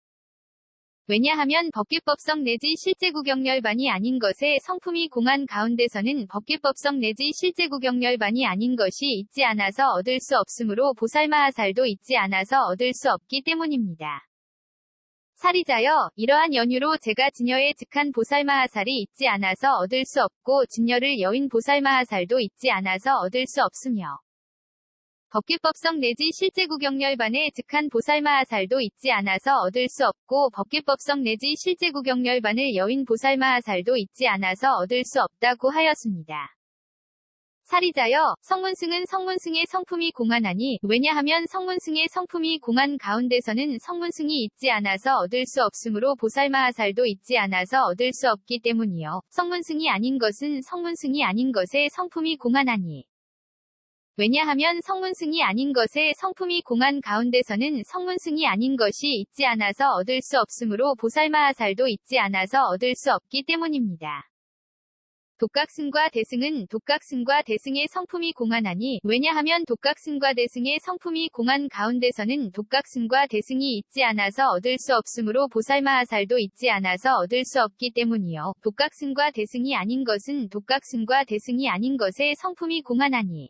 왜냐하면 법계법성 내지 실제구경열반이 아닌 것의 성품이 공한 가운데서는 법계법성 내지 실제구경열반이 아닌 것이 있지 않아서 얻을 수 없으므로 보살마하살도 있지 않아서 얻을 수 없기 때문입니다. 살이자여 이러한 연유로 제가 진여에 즉한 보살마하살이 있지 않아서 얻을 수 없고 진여를 여인 보살마하살도 있지 않아서 얻을 수 없으며 법계법성 내지 실제구경열반에 즉한 보살마하살도 있지 않아서 얻을 수 없고 법계법성 내지 실제구경열반을 여인 보살마하살도 있지 않아서 얻을 수 없다고 하였습니다. 살이자여 성문승은 성문승의 성품이 공한하니 왜냐하면 성문승의 성품이 공한 가운데서는 성문승이 있지 않아서 얻을 수 없으므로 보살마하살도 있지 않아서 얻을 수 없기 때문이요. 성문승이 아닌 것은 성문승이 아닌 것의 성품이 공한하니 왜냐하면 성문승이 아닌 것의 성품이 공한 가운데서는 성문승이 아닌 것이 있지 않아서 얻을 수 없으므로 보살마하살도 있지 않아서 얻을 수 없기 때문입니다. 독각승과 대승은 독각승과 대승의 성품이 공한하니 왜냐하면 독각승과 대승의 성품이 공한 가운데서는 독각승과 대승이 있지 않아서 얻을 수 없으므로 보살마하살도 있지 않아서 얻을 수 없기 때문이요. 독각승과 대승이 아닌 것은 독각승과 대승이 아닌 것의 성품이 공한하니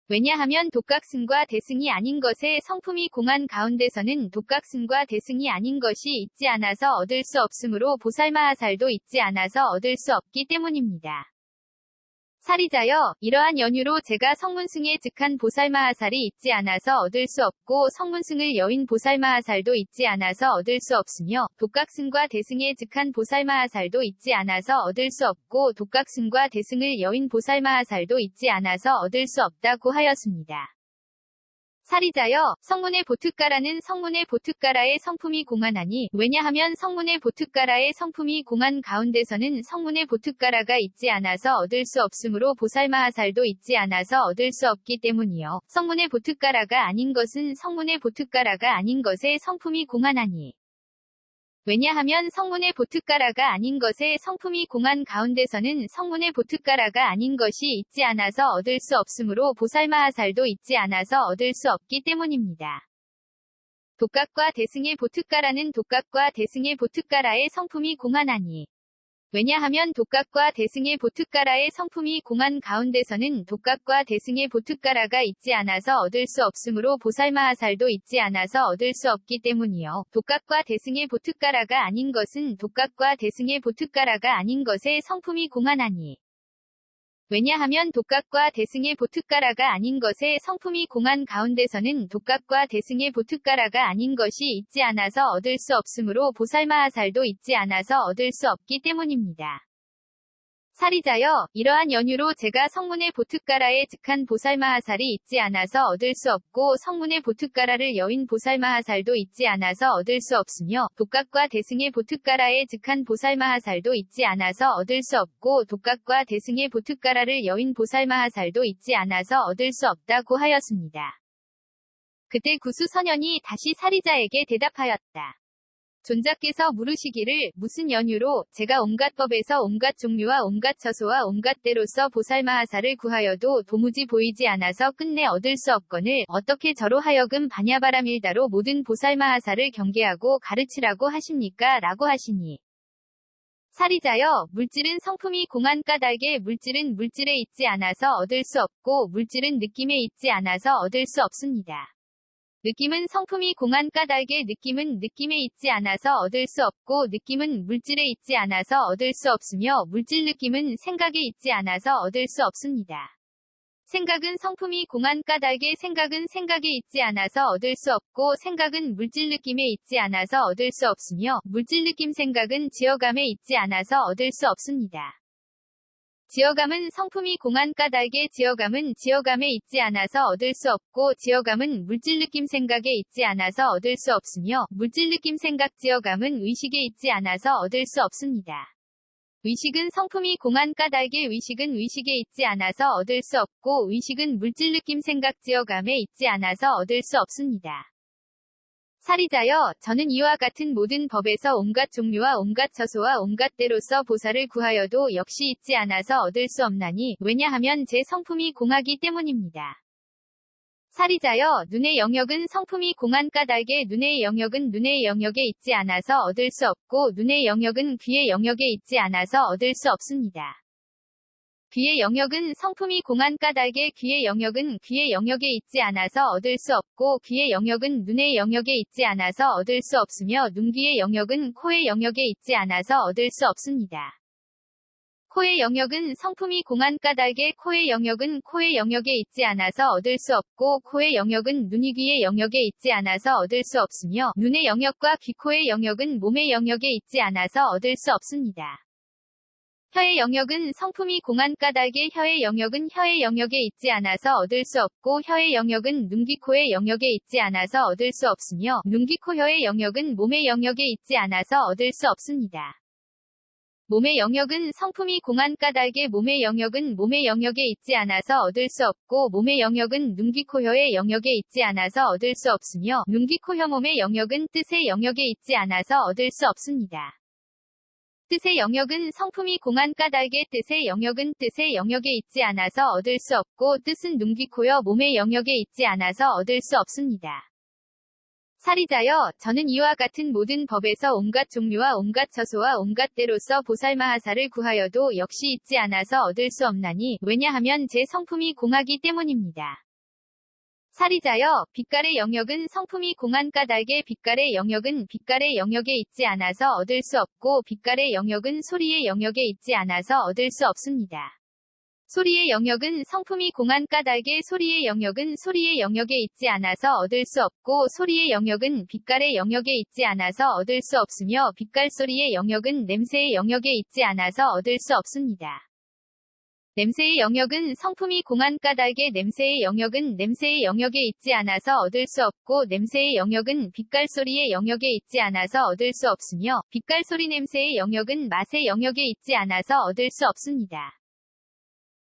왜냐하면 독각승과 대승이 아닌 것의 성품이 공한 가운데서는 독각승과 대승이 아닌 것이 있지 않아서 얻을 수 없으므로 보살마하살도 있지 않아서 얻을 수 없기 때문입니다. 사리자여, 이러한 연유로 제가 성문승에 즉한 보살마하살이 있지 않아서 얻을 수 없고 성문승을 여인 보살마하살도 있지 않아서 얻을 수 없으며 독각승과 대승에 즉한 보살마하살도 있지 않아서 얻을 수 없고 독각승과 대승을 여인 보살마하살도 있지 않아서 얻을 수 없다고 하였습니다. 사리자여, 성문의 보특가라는 성문의 보특가라의 성품이 공한하니 왜냐하면 성문의 보특가라의 성품이 공한 가운데서는 성문의 보특가라가 있지 않아서 얻을 수 없으므로 보살마하살도 있지 않아서 얻을 수 없기 때문이요. 성문의 보특가라가 아닌 것은 성문의 보특가라가 아닌 것의 성품이 공한하니 왜냐하면 성문의 보특가라가 아닌 것의 성품이 공한 가운데서는 성문의 보특가라가 아닌 것이 있지 않아서 얻을 수 없으므로 보살마하살도 있지 않아서 얻을 수 없기 때문입니다. 독각과 대승의 보특가라는 독각과 대승의 보특가라의 성품이 공한하니 왜냐하면 독각과 대승의 보특가라의 성품이 공한 가운데서는 독각과 대승의 보특가라가 있지 않아서 얻을 수 없으므로 보살마하살도 있지 않아서 얻을 수 없기 때문이요. 독각과 대승의 보특가라가 아닌 것은 독각과 대승의 보특가라가 아닌 것의 성품이 공한하니 왜냐하면 독각과 대승의 보특가라가 아닌 것의 성품이 공한 가운데서는 독각과 대승의 보특가라가 아닌 것이 있지 않아서 얻을 수 없으므로 보살마하살도 있지 않아서 얻을 수 없기 때문입니다. 사리자여, 이러한 연유로 제가 성문의 보특가라에 즉한 보살마하살이 있지 않아서 얻을 수 없고 성문의 보특가라를 여인 보살마하살도 있지 않아서 얻을 수 없으며 독각과 대승의 보특가라에 즉한 보살마하살도 있지 않아서 얻을 수 없고 독각과 대승의 보특가라를 여인 보살마하살도 있지 않아서 얻을 수 없다고 하였습니다. 그때 구수선현이 다시 사리자에게 대답하였다. 존자께서 물으시기를 무슨 연유로 제가 온갖 법에서 온갖 종류와 온갖 처소와 온갖 때로서 보살마하살을 구하여도 도무지 보이지 않아서 끝내 얻을 수 없거늘 어떻게 저로 하여금 반야바라밀다로 모든 보살마하살을 경계하고 가르치라고 하십니까? 라고 하시니 사리자여, 물질은 성품이 공한 까닭에 물질은 물질에 있지 않아서 얻을 수 없고 물질은 느낌에 있지 않아서 얻을 수 없습니다. 느낌은 성품이 공한 까닭에 느낌은 느낌에 있지 않아서 얻을 수 없고 느낌은 물질에 있지 않아서 얻을 수 없으며 물질 느낌은 생각에 있지 않아서 얻을 수 없습니다. 생각은 성품이 공한 까닭에 생각은 생각에 있지 않아서 얻을 수 없고 생각은 물질 느낌에 있지 않아서 얻을 수 없으며 물질 느낌 생각은 지어감에 있지 않아서 얻을 수 없습니다. 지어감은 성품이 공한 까닭에 지어감은 지어감에 있지 않아서 얻을 수 없고 지어감은 물질 느낌 생각에 있지 않아서 얻을 수 없으며 물질 느낌 생각 지어감은 의식에 있지 않아서 얻을 수 없습니다. 의식은 성품이 공한 까닭에 의식은 의식에 있지 않아서 얻을 수 없고 의식은 물질 느낌 생각 지어감에 있지 않아서 얻을 수 없습니다. 사리자여, 저는 이와 같은 모든 법에서 온갖 종류와 온갖 처소와 온갖 때로서 보살을 구하여도 역시 있지 않아서 얻을 수 없나니 왜냐하면 제 성품이 공하기 때문입니다. 사리자여, 눈의 영역은 성품이 공한 까닭에 눈의 영역은 눈의 영역에 있지 않아서 얻을 수 없고 눈의 영역은 귀의 영역에 있지 않아서 얻을 수 없습니다. 귀의 영역은 성품이 공한 까닭에 귀의 영역은 귀의 영역에 있지 않아서 얻을 수 없고 귀의 영역은 눈의 영역에 있지 않아서 얻을 수 없으며 눈귀의 영역은 코의 영역에 있지 않아서 얻을 수 없습니다. 코의 영역은 성품이 공한 까닭에 코의 영역은 코의 영역에 있지 않아서 얻을 수 없고 코의 영역은 눈이 귀의 영역에 있지 않아서 얻을 수 없으며 눈의 영역과 귀 코의 영역은 몸의 영역에 있지 않아서 얻을 수 없습니다. 혀의 영역은 성품이 공한 까닭에 혀의 영역은 혀의 영역에 있지 않아서 얻을 수 없고 혀의 영역은 눈귀 코의 영역에 있지 않아서 얻을 수 없으며 눈귀 코 혀의 영역은 몸의 영역에 있지 않아서 얻을 수 없습니다. 몸의 영역은 성품이 공한 까닭에 몸의 영역은 몸의 영역에 있지 않아서 얻을 수 없고 몸의 영역은 눈귀 코 혀의 영역에 있지 않아서 얻을 수 없으며 눈귀 코 혀 몸의 영역은 뜻의 영역에 있지 않아서 얻을 수 없습니다. 뜻의 영역은 성품이 공한 까닭의 뜻의 영역은 뜻의 영역에 있지 않아서 얻을 수 없고 뜻은 눈, 귀, 코여 몸의 영역에 있지 않아서 얻을 수 없습니다. 사리자여, 저는 이와 같은 모든 법에서 온갖 종류와 온갖 처소와 온갖 때로서 보살마하사를 구하여도 역시 있지 않아서 얻을 수 없나니 왜냐하면 제 성품이 공하기 때문입니다. 사리자여, 빛깔의 영역은 성품이 공한 까닭의 빛깔의 영역은 빛깔의 영역에 있지 않아서 얻을 수 없고 빛깔의 영역은 소리의 영역에 있지 않아서 얻을 수 없습니다. 소리의 영역은 성품이 공한 까닭의 소리의 영역은 소리의 영역에 있지 않아서 얻을 수 없고 소리의 영역은 빛깔의 영역에 있지 않아서 얻을 수 없으며 빛깔 소리의 영역은 냄새의 영역에 있지 않아서 얻을 수 없습니다. 냄새의 영역은 성품이 공한 까닭의 냄새의 영역은 냄새의 영역에 있지 않아서 얻을 수 없고 냄새의 영역은 빛깔 소리의 영역에 있지 않아서 얻을 수 없으며 빛깔 소리 냄새의 영역은 맛의 영역에 있지 않아서 얻을 수 없습니다.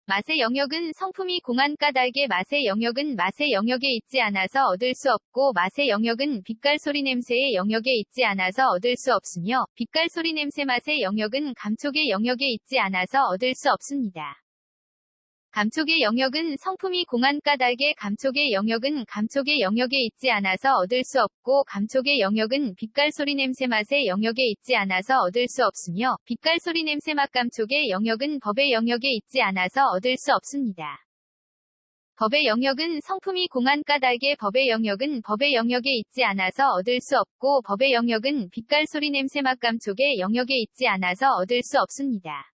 맛의 영역은 성품이 공한 까닭의 맛의 영역은 맛의 영역에 있지 않아서 얻을 수 없고 맛의 영역은 빛깔 소리 냄새의 영역에 있지 않아서 얻을 수 없으며 빛깔 소리 냄새 맛의 영역은 감촉의 영역에 있지 않아서 얻을 수 없습니다. 감촉의 영역은 성품이 공한 까닭의 감촉의 영역은 감촉의 영역에 있지 않아서 얻을 수 없고 감촉의 영역은 빛깔 소리 냄새 맛의 영역에 있지 않아서 얻을 수 없으며 빛깔 소리 냄새 맛 감촉의 영역은 법의 영역에 있지 않아서 얻을 수 없습니다. 법의 영역은 성품이 공한 까닭의 법의 영역은 법의 영역에 있지 않아서 얻을 수 없고 법의 영역은 빛깔 소리 냄새 맛 감촉의 영역에 있지 않아서 얻을 수 없습니다.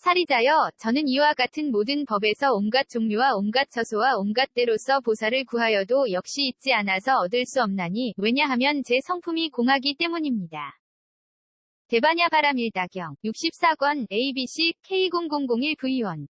사리자여, 저는 이와 같은 모든 법에서 온갖 종류와 온갖 처소와 온갖 때로서 보살을 구하여도 역시 있지 않아서 얻을 수 없나니 왜냐하면 제 성품이 공하기 때문입니다. 대바냐 바라밀다경 64권 ABC K0001V1